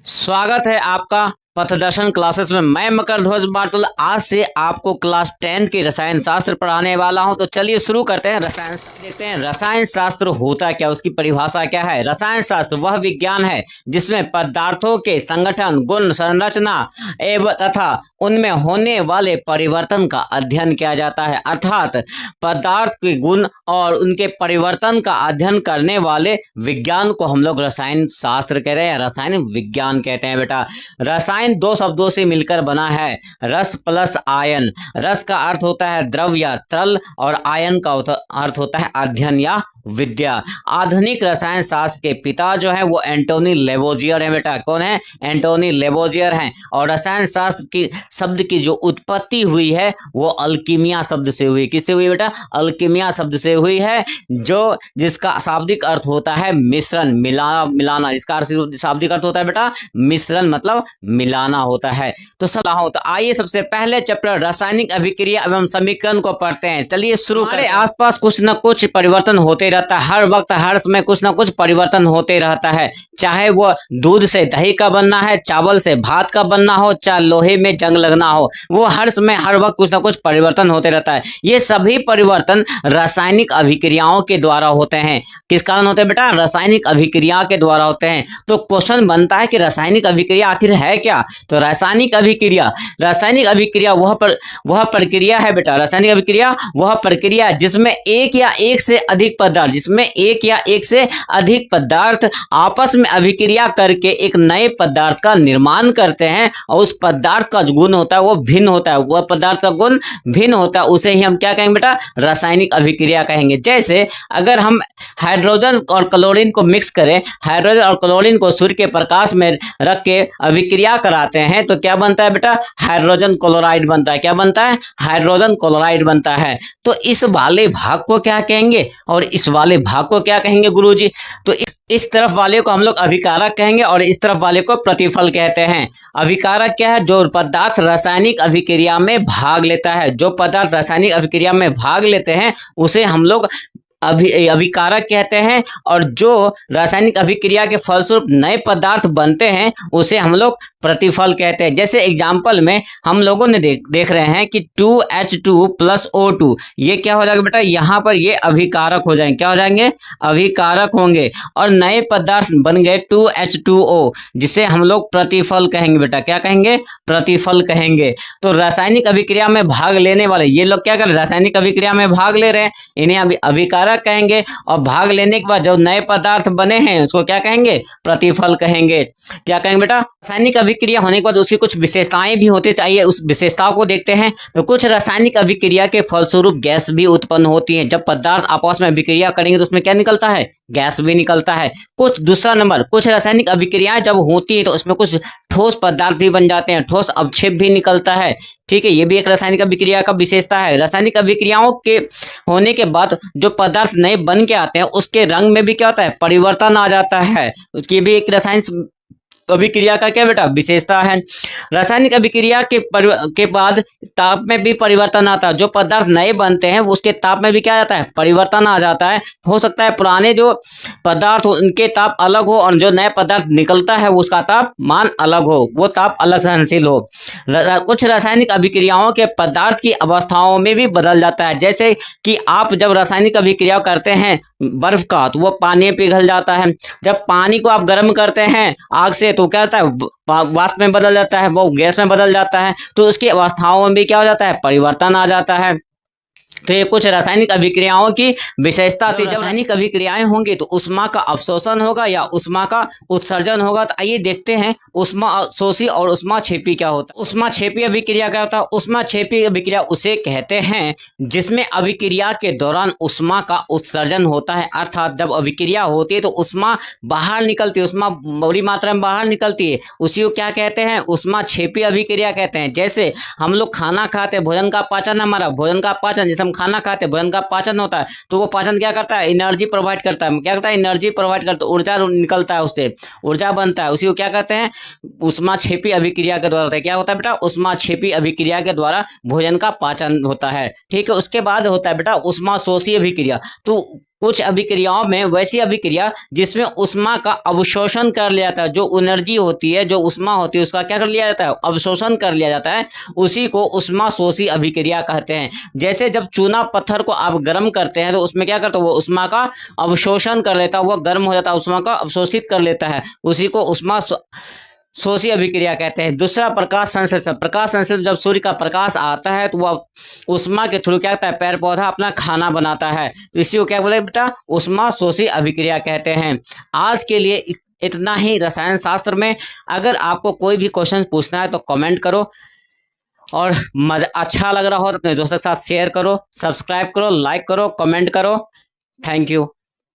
स्वागत है आपका पथदर्शन क्लासेस में। मैं मकर ध्वज बाटुल आज से आपको क्लास 10 की रसायन शास्त्र पढ़ाने वाला हूं। तो चलिए शुरू करते हैं। रसायन देखते हैं रसायन शास्त्र होता क्या, उसकी परिभाषा क्या है। रसायन शास्त्र वह विज्ञान है जिसमें पदार्थों के संगठन, गुण, संरचना एवं तथा उनमें होने वाले परिवर्तन का अध्ययन किया जाता है। अर्थात पदार्थ के गुण और उनके परिवर्तन का अध्ययन करने वाले विज्ञान को हम लोग रसायन शास्त्र कहते हैं, रसायन विज्ञान कहते हैं। बेटा रसायन दो शब्दों से मिलकर बना है, रस प्लस आयन। रस का अर्थ होता है द्रव या तरल और आयन का अर्थ होता है अध्ययन या विद्या। आधुनिक रसायन शास्त्र के पिता जो है वो एंटोनी लेवोजियर है। बेटा कौन है? एंटोनी लेवोजियर हैं। और रसायन शास्त्र की शब्द की जो उत्पत्ति हुई है वो अल्कीमिया शब्द से हुई। किससे हुई बेटा? अल्कीमिया शब्द से हुई है, जो जिसका शाब्दिक अर्थ होता है मिश्रण, मिलाना। जिसका शाब्दिक अर्थ होता है बेटा मिश्रण, मतलब मिलाना होता है। तो सब होता। आइए सबसे पहले चैप्टर रासायनिक अभिक्रिया एवं समीकरण को पढ़ते हैं। चलिए शुरू करें। आसपास कुछ न कुछ परिवर्तन होते रहता है, हर वक्त हर समय कुछ न कुछ परिवर्तन होते रहता है। चाहे वो दूध से दही का बनना है, चावल से भात का बनना हो, चाहे लोहे में जंग लगना हो, वो हर समय हर वक्त कुछ न कुछ परिवर्तन होते रहता है। ये सभी परिवर्तन रासायनिक अभिक्रियाओं के द्वारा होते हैं। किस कारण होते हैं बेटा? रासायनिक अभिक्रिया के द्वारा होते हैं। तो क्वेश्चन बनता है कि रासायनिक अभिक्रिया आखिर है क्या? तो रासायनिक अभिक्रिया वह प्रक्रिया है बेटा। रासायनिक अभिक्रिया वह प्रक्रिया जिसमें एक या एक से अधिक पदार्थ आपस में अभिक्रिया करके एक नए पदार्थ का निर्माण करते हैं, और उस पदार्थ का गुण होता है वो भिन्न होता है। वह पदार्थ का गुण भिन्न होता है, उसे ही हम क्या कहेंगे बेटा? रासायनिक अभिक्रिया कहेंगे। जैसे अगर हम हाइड्रोजन और क्लोरीन को मिक्स करें, हाइड्रोजन और क्लोरीन को सूर्य के प्रकाश में रख के अभिक्रिया कराते हैं, तो क्या बनता है बेटा? हाइड्रोजन क्लोराइड बनता है। क्या बनता है? हाइड्रोजन क्लोराइड बनता है। तो इस वाले भाग को क्या कहेंगे और इस वाले भाग को क्या कहेंगे गुरुजी? तो इस तरफ वाले को हम लोग अभिकारक कहेंगे और इस तरफ वाले को प्रतिफल कहते हैं। अभिकारक क्या है? जो पदार्थ रासायनिक अभिक्रिया में भाग लेता है। जो पदार्थ रासायनिक अभिक्रिया में भाग लेते हैं उसे हम लोग अभिकारक कहते हैं, और जो रासायनिक अभिक्रिया के फलस्वरूप नए पदार्थ बनते हैं उसे हम लोग प्रतिफल कहते हैं। जैसे एग्जाम्पल में हम लोगों ने देख रहे हैं कि 2H2 प्लस O2, ये क्या हो जाएगा बेटा? यहाँ पर ये अभिकारक हो जाएंगे। क्या हो जाएंगे? अभिकारक होंगे। और नए पदार्थ बन गए 2H2O, जिसे हम लोग प्रतिफल कहेंगे बेटा। क्या कहेंगे? प्रतिफल कहेंगे। तो रासायनिक अभिक्रिया में भाग लेने वाले ये लोग क्या कर रहे हैं? रासायनिक अभिक्रिया में भाग ले रहे हैं, इन्हें अभिकारक कहेंगे। और भाग लेने के बाद जो नए पदार्थ बने हैं उसको क्या कहेंगे? प्रतिफल कहेंगे। क्या कहेंगे बेटा? रासायनिक अभिक्रिया होने के बाद उसकी कुछ विशेषताएं भी होती चाहिए, उस विशेषताओं को देखते हैं। तो कुछ रासायनिक अभिक्रिया के फलस्वरूप गैस भी उत्पन्न होती है। जब पदार्थ आपस में अभिक्रिया करेंगे तो उसमें क्या निकलता है? गैस भी निकलता है। दूसरा नंबर, कुछ रासायनिक अभिक्रियाएं जब होती है तो उसमें कुछ ठोस पदार्थ भी बन जाते हैं, ठोस अवक्षेप भी निकलता है। ठीक है, ये भी एक रासायनिक अभिक्रिया का विशेषता है। रासायनिक अभिक्रियाओं के होने के बाद जो पदार्थ नए बन के आते हैं उसके रंग में भी क्या होता है? परिवर्तन आ जाता है। उसकी भी एक रासायनिक अभिक्रिया का क्या बेटा? विशेषता है। रासायनिक अभिक्रिया के बाद ताप में भी परिवर्तन आता है। जो पदार्थ नए बनते हैं उसके ताप में भी क्या आता है? परिवर्तन आ जाता है। हो सकता है पुराने जो पदार्थ हो उनके ताप अलग हो और जो नए पदार्थ निकलता है उसका तापमान अलग हो, वो ताप अलग सहनशील हो। कुछ रासायनिक अभिक्रियाओं के पदार्थ की अवस्थाओं में भी बदल जाता है। जैसे कि आप जब रासायनिक अभिक्रिया करते हैं बर्फ का, तो वो पानी में पिघल जाता है। जब पानी को आप गर्म करते हैं आग से, तो क्या होता है? वाष्प में बदल जाता है, वो गैस में बदल जाता है। तो उसकी अवस्थाओं में भी क्या हो जाता है? परिवर्तन आ जाता है। तो ये कुछ रासायनिक अभिक्रियाओं की विशेषता थी। जब रासायनिक अभिक्रियाएं होंगी तो उष्मा का अवशोषण होगा या उष्मा का उत्सर्जन होगा। तो आइए देखते हैं उष्मा अवशोषी और उष्मा क्षेपी क्या होता है। उष्मा क्षेपी अभिक्रिया क्या होता है? उष्मा क्षेपी अभिक्रिया उसे कहते हैं जिसमें अभिक्रिया के दौरान उष्मा का उत्सर्जन होता है। अर्थात जब अभिक्रिया होती है तो उष्मा बाहर निकलती है, उष्मा बड़ी मात्रा में बाहर निकलती है, उसी को क्या कहते हैं? उष्मा क्षेपी अभिक्रिया कहते हैं। जैसे हम लोग खाना खाते हैं, भोजन का पाचन, हमारा भोजन का पाचन, जैसे हम खाना खाते हैं भोजन का पाचन होता है, तो वो पाचन क्या करता है? एनर्जी प्रोवाइड करता है। क्या करता है? एनर्जी प्रोवाइड करता है, ऊर्जा निकलता है, उससे ऊर्जा बनता है। उसी को क्या कहते हैं? उष्माक्षेपी अभिक्रिया के द्वारा होता है। क्या होता है बेटा? उष्माक्षेपी अभिक्रिया के द्वारा भोजन का पाचन होता है। ठीक है, उसके बाद होता है बेटा उष्माशोषी अभिक्रिया। तो कुछ अभिक्रियाओं में वैसी अभिक्रिया जिसमें उष्मा का अवशोषण कर लिया जाता है, जो एनर्जी होती है, जो उष्मा होती है, उसका क्या कर लिया जाता है, अवशोषण कर लिया जाता है, उसी को उष्मा शोषी अभिक्रिया कहते हैं। जैसे जब चूना पत्थर को आप गर्म करते हैं तो उसमें क्या करता है, वो उष्मा का अवशोषण कर लेता है, वो गर्म हो जाता है, उष्मा का अवशोषित कर लेता है, उसी को उष्मा शोषी अभिक्रिया कहते हैं। दूसरा प्रकाश संश्लेषण। प्रकाश संश्लेषण, जब सूर्य का प्रकाश आता है तो वह उष्मा के थ्रू क्या करता है, पेड़ पौधा अपना खाना बनाता है, तो इसी को क्या बोले बेटा, उष्मा शोषी अभिक्रिया कहते हैं। आज के लिए इतना ही रसायन शास्त्र में। अगर आपको कोई भी क्वेश्चन पूछना है तो कमेंट करो, और मजा अच्छा लग रहा हो तो अपने दोस्तों के साथ शेयर करो, सब्सक्राइब करो, लाइक करो, कमेंट करो। Thank you.